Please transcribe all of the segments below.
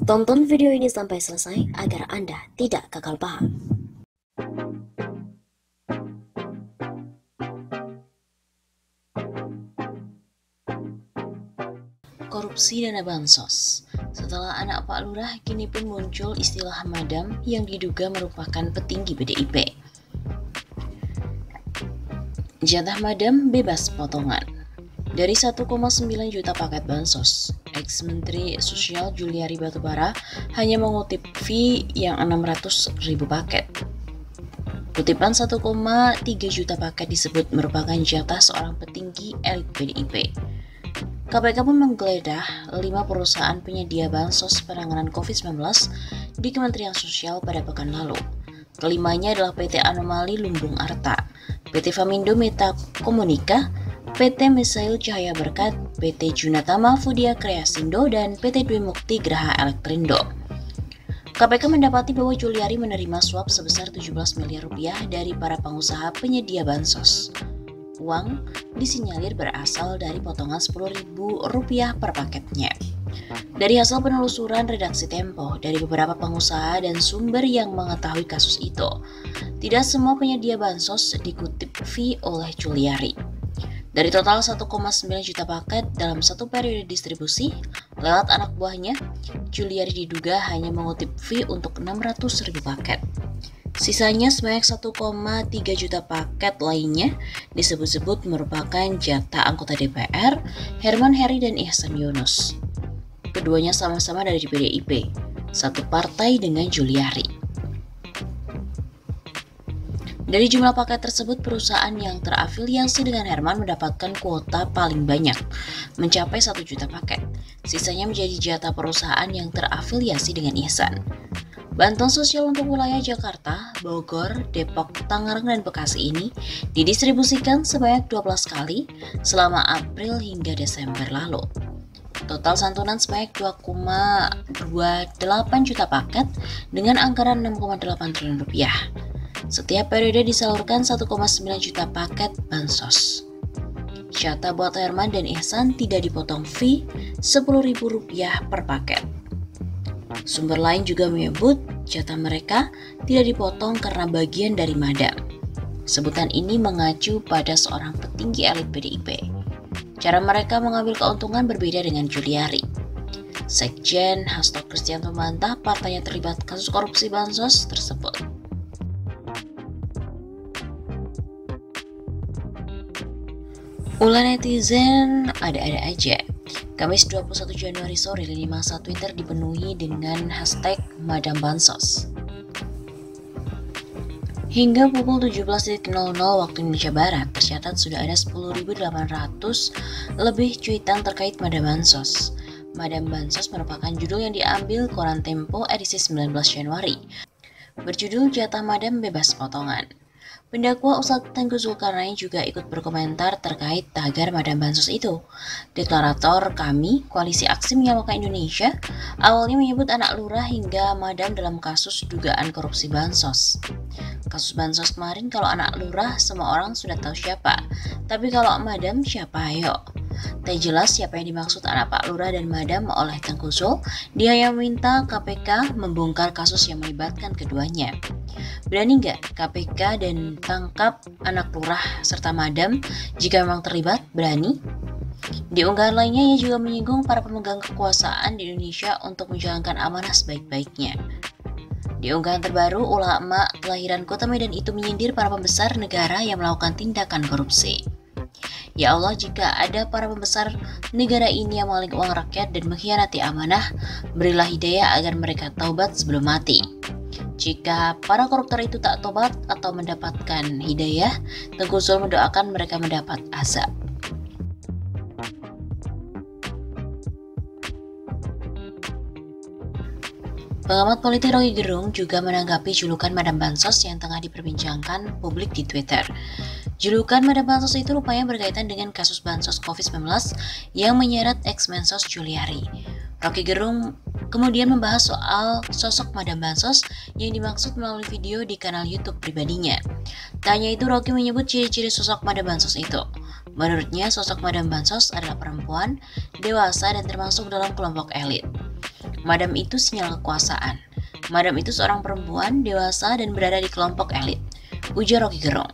Tonton video ini sampai selesai agar Anda tidak gagal paham. Korupsi dana bansos. Setelah anak Pak Lurah, kini pun muncul istilah madam yang diduga merupakan petinggi PDIP. Jatah madam bebas potongan. Dari 1,9 juta paket bansos, ex-Menteri Sosial Juliari Batubara hanya mengutip fee yang 600.000 paket. Kutipan 1,3 juta paket disebut merupakan jatah seorang petinggi elit PDIP. KPK pun menggeledah 5 perusahaan penyedia bansos penanganan COVID-19 di Kementerian Sosial pada pekan lalu. Kelimanya adalah PT Anomali Lumbung Arta, PT Famindo Meta Komunika, PT Misail Cahaya Berkat, PT Junatama Fudia Kreasindo, dan PT Dwi Mukti Graha Elektrindo. KPK mendapati bahwa Juliari menerima suap sebesar 17 miliar rupiah dari para pengusaha penyedia bansos. Uang disinyalir berasal dari potongan Rp10.000 per paketnya. Dari hasil penelusuran redaksi Tempo dari beberapa pengusaha dan sumber yang mengetahui kasus itu, tidak semua penyedia bansos dikutip fee oleh Juliari. Dari total 1,9 juta paket dalam satu periode distribusi, lewat anak buahnya, Juliari diduga hanya mengutip fee untuk 600.000 paket. Sisanya sebanyak 1,3 juta paket lainnya disebut-sebut merupakan jatah anggota DPR, Herman Heri dan Ihsan Yunus. Keduanya sama-sama dari PDIP, satu partai dengan Juliari. Dari jumlah paket tersebut, perusahaan yang terafiliasi dengan Herman mendapatkan kuota paling banyak, mencapai 1 juta paket. Sisanya menjadi jatah perusahaan yang terafiliasi dengan Ihsan. Bantuan sosial untuk wilayah Jakarta, Bogor, Depok, Tangerang, dan Bekasi ini didistribusikan sebanyak 12 kali selama April hingga Desember lalu. Total santunan sebanyak 2,28 juta paket dengan anggaran 6,8 triliun rupiah. Setiap periode disalurkan 1,9 juta paket bansos. Jatah buat Herman dan Ihsan tidak dipotong fee Rp10.000 per paket. Sumber lain juga menyebut jatah mereka tidak dipotong karena bagian dari madam. Sebutan ini mengacu pada seorang petinggi elit PDIP. Cara mereka mengambil keuntungan berbeda dengan Juliari. Sekjen Hasto Kristianto membantah partainya terlibat kasus korupsi bansos tersebut. Ulah netizen ada-ada aja. Kamis 21 Januari sore, lini masa Twitter dipenuhi dengan hashtag Madam Bansos. Hingga pukul 17.00 waktu Indonesia Barat, tercatat sudah ada 10.800 lebih cuitan terkait Madam Bansos. Madam Bansos merupakan judul yang diambil koran Tempo edisi 19 Januari. Berjudul Jatah Madam Bebas Potongan. Pendakwa Ustadz Tengku Zulkarnain juga ikut berkomentar terkait tagar Madam Bansos itu. Deklarator kami, Koalisi Aksi Menyelamatkan Indonesia, awalnya menyebut anak lurah hingga madam dalam kasus dugaan korupsi bansos. Kasus bansos kemarin, kalau anak lurah semua orang sudah tahu siapa, tapi kalau madam siapa ayo? Tak jelas siapa yang dimaksud anak Pak Lurah dan madam oleh Tengku Zul. Dia yang meminta KPK membongkar kasus yang melibatkan keduanya. Berani nggak KPK dan tangkap anak lurah serta madam jika memang terlibat? Berani? Di unggahan lainnya, ia juga menyinggung para pemegang kekuasaan di Indonesia untuk menjalankan amanah sebaik-baiknya. Di unggahan terbaru, ulama kelahiran Kota Medan itu menyindir para pembesar negara yang melakukan tindakan korupsi. Ya Allah, jika ada para pembesar negara ini yang mengaling uang rakyat dan mengkhianati amanah, berilah hidayah agar mereka taubat sebelum mati. Jika para koruptor itu tak tobat atau mendapatkan hidayah, Tengku Zul mendoakan mereka mendapat azab. Pengamat politik Roky Gerung juga menanggapi julukan Madam Bansos yang tengah diperbincangkan publik di Twitter. Julukan Madam Bansos itu rupanya berkaitan dengan kasus bansos COVID-19 yang menyeret ex-Mensos Juliari. Roky Gerung kemudian membahas soal sosok Madam Bansos yang dimaksud melalui video di kanal YouTube pribadinya. Tak hanya itu, Roky menyebut ciri-ciri sosok Madam Bansos itu. Menurutnya, sosok Madam Bansos adalah perempuan, dewasa, dan termasuk dalam kelompok elit. Madam itu sinyal kekuasaan. Madam itu seorang perempuan dewasa dan berada di kelompok elit, ujar Rocky Gerung.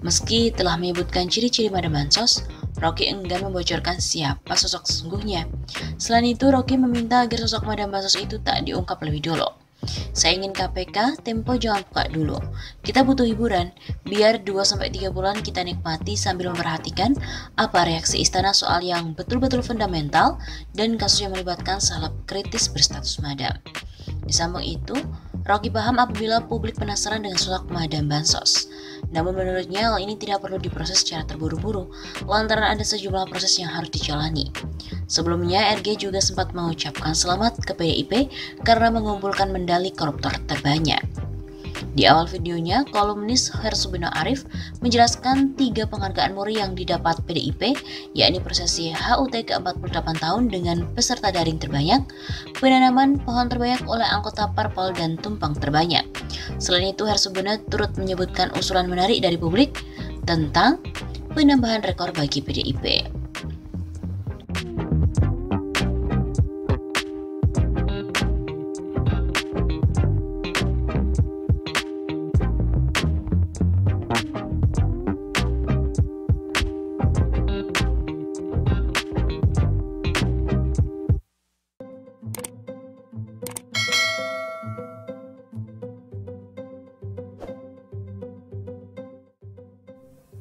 Meski telah menyebutkan ciri-ciri Madam Bansos, Rocky enggan membocorkan siapa sosok sesungguhnya. Selain itu, Rocky meminta agar sosok Madam Bansos itu tak diungkap lebih dulu. Saya ingin KPK, Tempo jangan buka dulu. Kita butuh hiburan, biar 2-3 bulan kita nikmati sambil memperhatikan apa reaksi istana soal yang betul-betul fundamental dan kasus yang melibatkan salep kritis berstatus madam. Di samping itu, Rocky paham apabila publik penasaran dengan sosok Madam Bansos. Namun menurutnya hal ini tidak perlu diproses secara terburu-buru, lantaran ada sejumlah proses yang harus dijalani. Sebelumnya, RG juga sempat mengucapkan selamat ke PDIP karena mengumpulkan medali koruptor terbanyak. Di awal videonya, kolumnis Hersubino Arif menjelaskan 3 penghargaan muri yang didapat PDIP, yakni prosesi HUT ke-48 tahun dengan peserta daring terbanyak, penanaman pohon terbanyak oleh anggota parpol dan tumpang terbanyak. Selain itu, Hersubino turut menyebutkan usulan menarik dari publik tentang penambahan rekor bagi PDIP.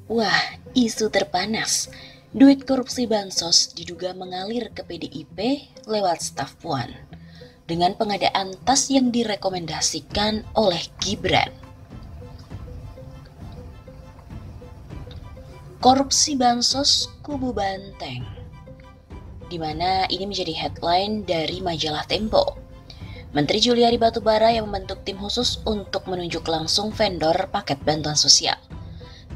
Wah, isu terpanas. Duit korupsi bansos diduga mengalir ke PDIP lewat staf Puan dengan pengadaan tas yang direkomendasikan oleh Gibran. Korupsi bansos kubu Banteng, di mana ini menjadi headline dari majalah Tempo. Menteri Juliari Batubara yang membentuk tim khusus untuk menunjuk langsung vendor paket bantuan sosial.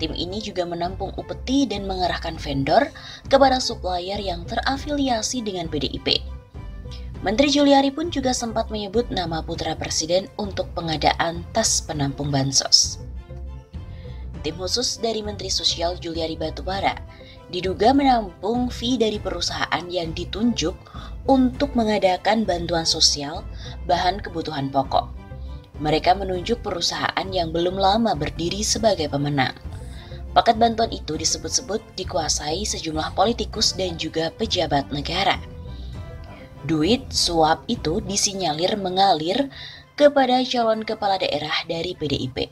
Tim ini juga menampung upeti dan mengarahkan vendor kepada supplier yang terafiliasi dengan PDIP. Menteri Juliari pun juga sempat menyebut nama putra presiden untuk pengadaan tas penampung bansos. Tim khusus dari Menteri Sosial Juliari Batubara diduga menampung fee dari perusahaan yang ditunjuk untuk mengadakan bantuan sosial bahan kebutuhan pokok. Mereka menunjuk perusahaan yang belum lama berdiri sebagai pemenang. Paket bantuan itu disebut-sebut dikuasai sejumlah politikus dan juga pejabat negara. Duit suap itu disinyalir mengalir kepada calon kepala daerah dari PDIP.